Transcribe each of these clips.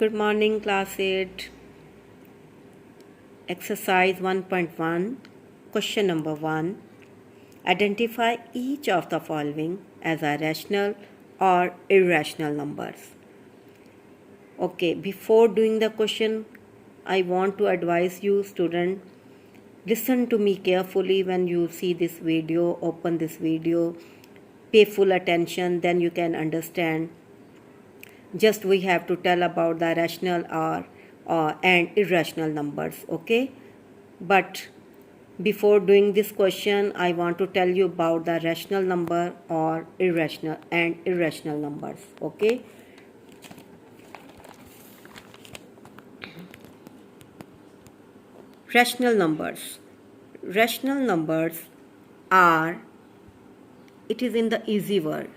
Good morning, class 8. Exercise 1.1, question number 1. Identify each of the following as a rational or irrational numbers. Okay, before doing the question, I want to advise you, student, listen to me carefully when you see this video, open this video, pay full attention, then you can understand. Just we have to tell about the rational and irrational numbers, okay? But before doing this question, I want to tell you about the rational number or irrational numbers, okay? Rational numbers. Rational numbers are, it is in the easy word.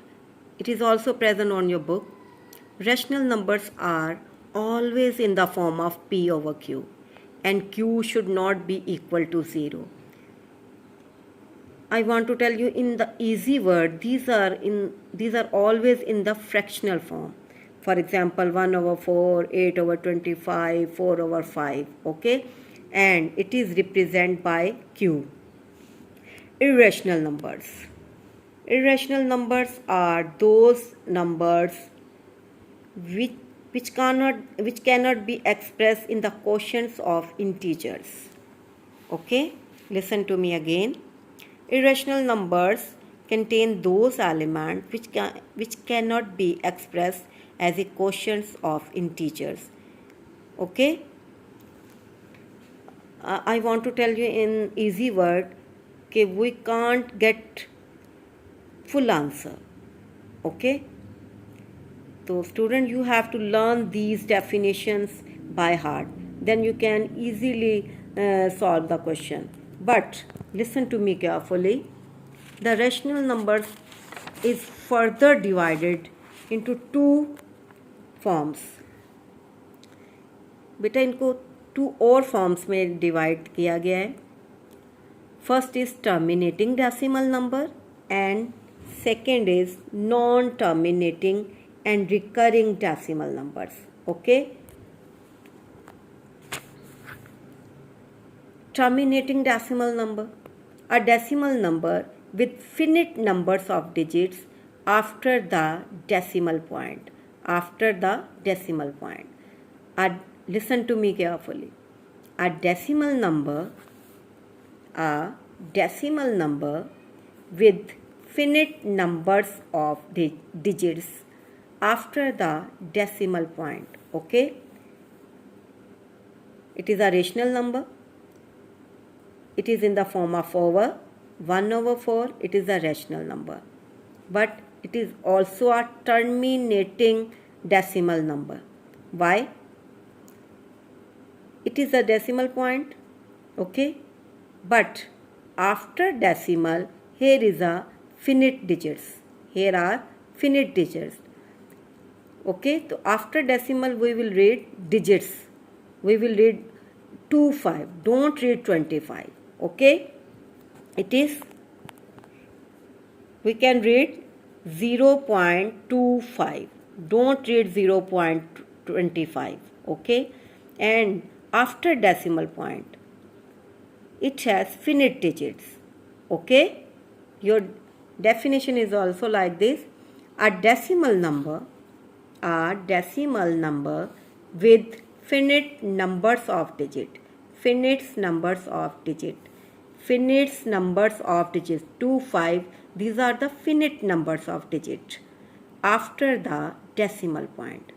It is also present on your book. Rational numbers are always in the form of P over Q, and Q should not be equal to 0. I want to tell you in the easy word, these are always in the fractional form. For example, 1 over 4, 8 over 25, 4 over 5, okay? And it is represented by Q. Irrational numbers. Irrational numbers are those numbers which cannot be expressed in the quotients of integers. Okay, listen to me again. Irrational numbers contain those elements which cannot be expressed as a quotients of integers. Okay, I want to tell you in easy word that we can't get full answer. Okay, so student, you have to learn these definitions by heart. Then you can easily solve the question. But listen to me carefully. The rational numbers is further divided into two forms. बेटा इनको two और forms में divide किया गया है. First is terminating decimal number and second is non-terminating and recurring decimal numbers. Okay, terminating decimal number, a decimal number with finite numbers of digits after the decimal point. Listen to me carefully. A decimal number with finite numbers of digits after the decimal point. Okay, it is a rational number. It is in the form of 1 over 4. It is a rational number, but it is also a terminating decimal number. Why? It is a decimal point, okay, but after decimal here is a finite digits. Here are finite digits. Okay, so after decimal we will read digits. We will read 25. Don't read 25. Okay, it is, we can read 0.25. Don't read 0.25. Okay, and after decimal point it has finite digits. Okay, your definition is also like this. A decimal number with finite numbers of digits. 25, these are the finite numbers of digits after the decimal point.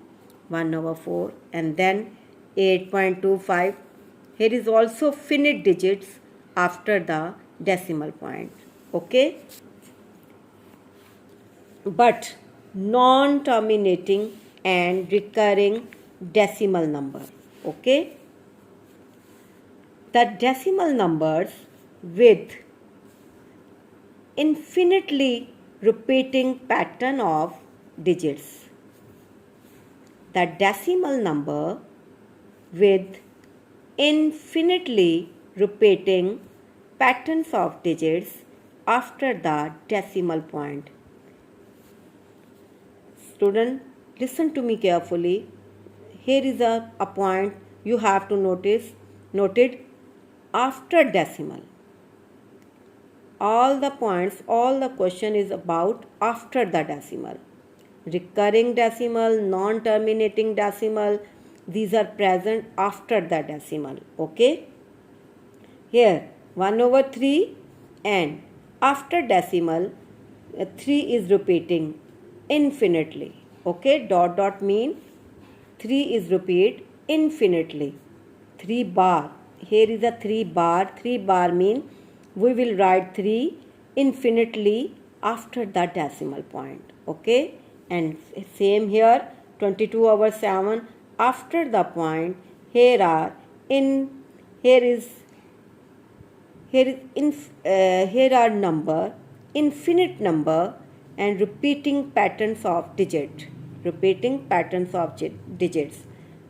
1 over 4 and then 8.25. Here is also finite digits after the decimal point. Okay, but non-terminating and recurring decimal number. Okay, the decimal numbers with infinitely repeating pattern of digits. The decimal number with infinitely repeating patterns of digits after the decimal point. Student, listen to me carefully. here is a point you have to noted after decimal. All the points, all the question is about after the decimal. Recurring decimal, non-terminating decimal, these are present after the decimal. Okay. Here 1/3 and after decimal 3 is repeating infinitely. Okay. Dot dot mean 3 is repeat infinitely. 3 bar. Here is a 3 bar. 3 bar mean we will write 3 infinitely after the decimal point. Okay. And same here 22/7 after the point. Here are number, infinite number and repeating patterns of digits.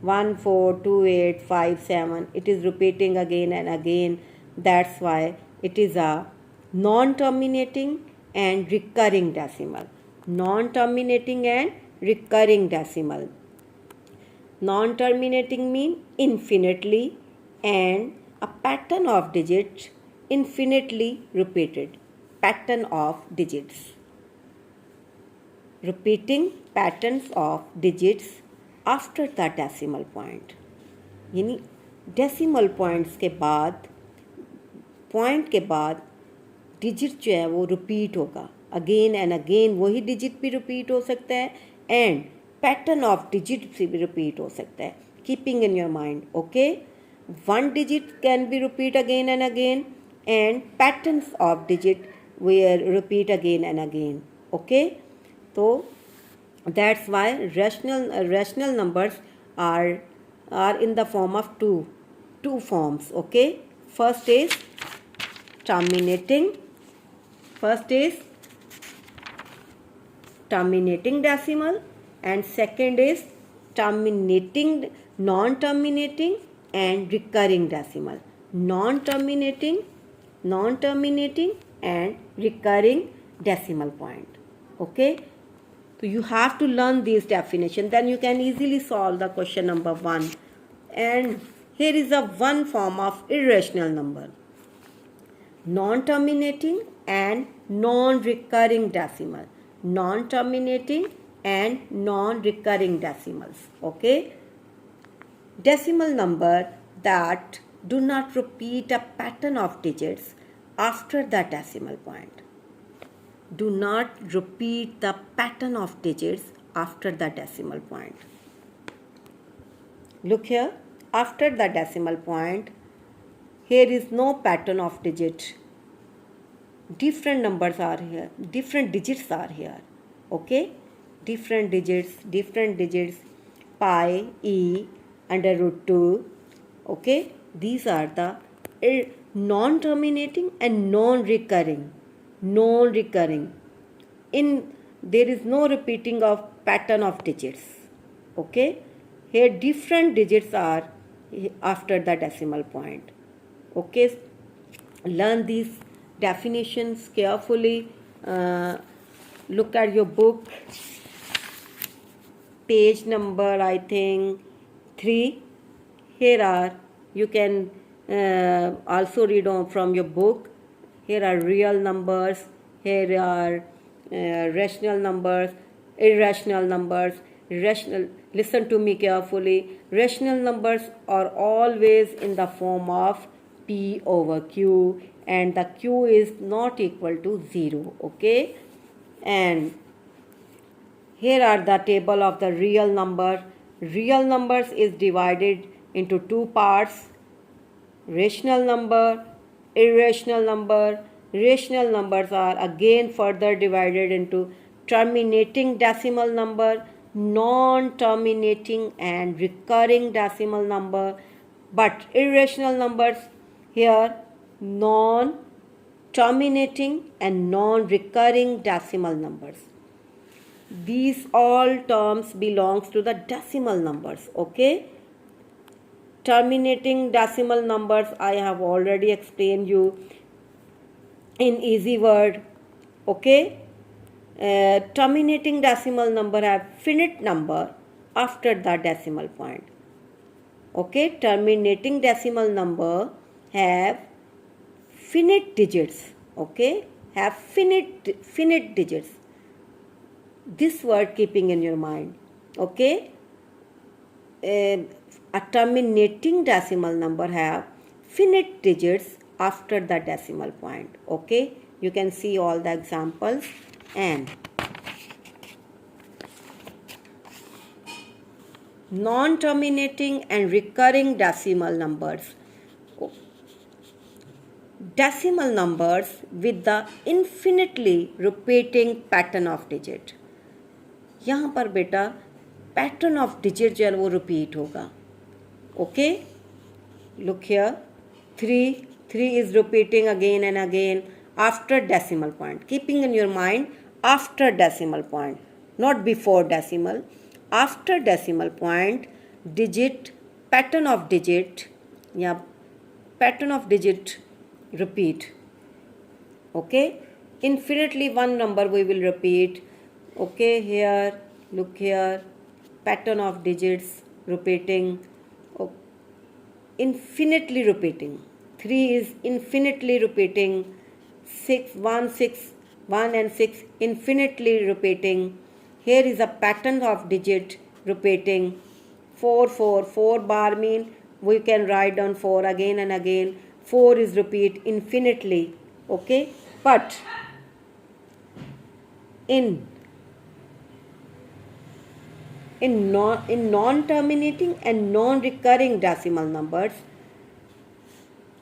1, 4, 2, 8, 5, 7. It is repeating again and again. That's why it is a non-terminating and recurring decimal. Non-terminating and recurring decimal. Non-terminating mean infinitely and a pattern of digits infinitely repeated. Pattern of digits. Repeating patterns of digits after the decimal point. यानी decimal points के बाद point के बाद digit जो है वो repeat होगा again and again. वही डिजिट भी रिपीट हो सकता है एंड पैटर्न ऑफ डिजिट से भी रिपीट हो सकता है. Keeping in your mind. Okay. one digit can be repeat again and again and patterns of digit will repeat again and again. Okay. So that's why rational numbers are in the form of two forms. Okay. First is terminating decimal and second is non-terminating and recurring decimal. Non-terminating and recurring decimal point. Okay. So you have to learn these definitions, then you can easily solve the question number 1. And here is a one form of irrational number. Non-terminating and non-recurring decimal. Non-terminating and non-recurring decimals. Okay. Decimal number that do not repeat a pattern of digits after the decimal point. Do not repeat the pattern of digits after the decimal point. Look here, after the decimal point, here is no pattern of digit. Different numbers are here, different digits are here. Okay, different digits, pi, e, under root 2. Okay, these are the non-terminating and non-recurring. There is no repeating of pattern of digits. Okay, here different digits are after the decimal point. Okay, learn these definitions carefully. Look at your book, page number I think 3. Here are, you can also read on from your book. Here are real numbers, here are rational numbers, irrational numbers. Listen to me carefully. Rational numbers are always in the form of P over Q and the Q is not equal to 0. Okay. And here are the table of the real number. Real numbers is divided into two parts. Rational number, irrational number. Rational numbers are again further divided into terminating decimal number, non-terminating and recurring decimal number. But irrational numbers here, non-terminating and non-recurring decimal numbers. These all terms belongs to the decimal numbers. Okay. Terminating decimal numbers I have already explained you in easy word. Okay. Terminating decimal number have finite number after the decimal point. Okay, terminating decimal number have finite digits. Okay, have finite digits. This word keeping in your mind. Okay, a terminating decimal number have finite digits after the decimal point. Okay, you can see all the examples. And non-terminating and recurring decimal numbers. Decimal numbers with the infinitely repeating pattern of digit. यहाँ पर बेटा pattern of digit जो है वो repeat होगा. Okay, look here, 3 is repeating again and again after decimal point. Keeping in your mind after decimal point, not before decimal. After decimal point, digit, pattern of digit, yeah, pattern of digit repeat. Okay, infinitely one number we will repeat. Okay, here, look here, pattern of digits repeating, infinitely repeating. 3 is infinitely repeating, 1 and 6 infinitely repeating. Here is a pattern of digit repeating. 4 bar mean we can write down 4 again and again. 4 is repeat infinitely. Okay, but in non-terminating and non-recurring decimal numbers,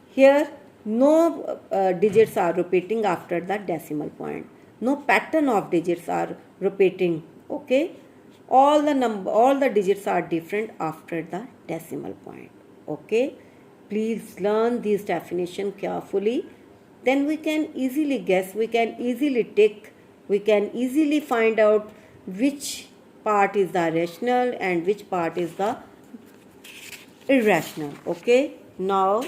here no digits are repeating after the decimal point. No pattern of digits are repeating. Okay, all the digits are different after the decimal point. Okay, please learn this definition carefully. Then we can easily guess, we can easily tick, we can easily find out which part is the rational and which part is the irrational. Okay, now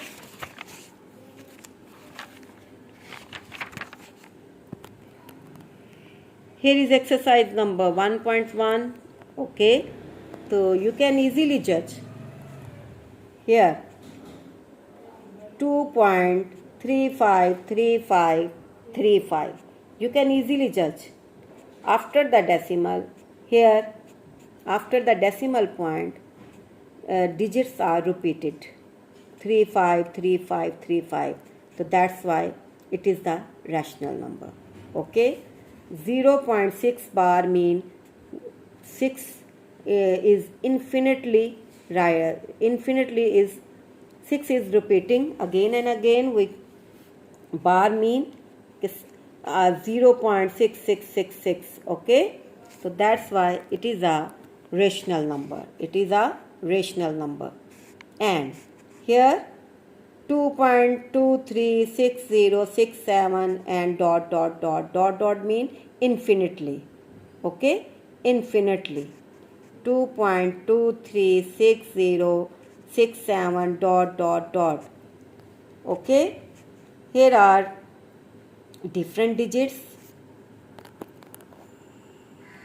here is exercise number 1.1. Okay, so you can easily judge. Here 2.353535. You can easily judge. After the decimal, here after the decimal point, digits are repeated. 353535. So that's why it is the rational number. Okay, 0.6 bar mean 6 is infinitely is 6 is repeating again and again with bar mean 0.6666. Okay, so that's why it is a rational number. It is a rational number. And here 2.236067 and dot mean infinitely. Okay, infinitely. 2.236067 dot. Okay, here are different digits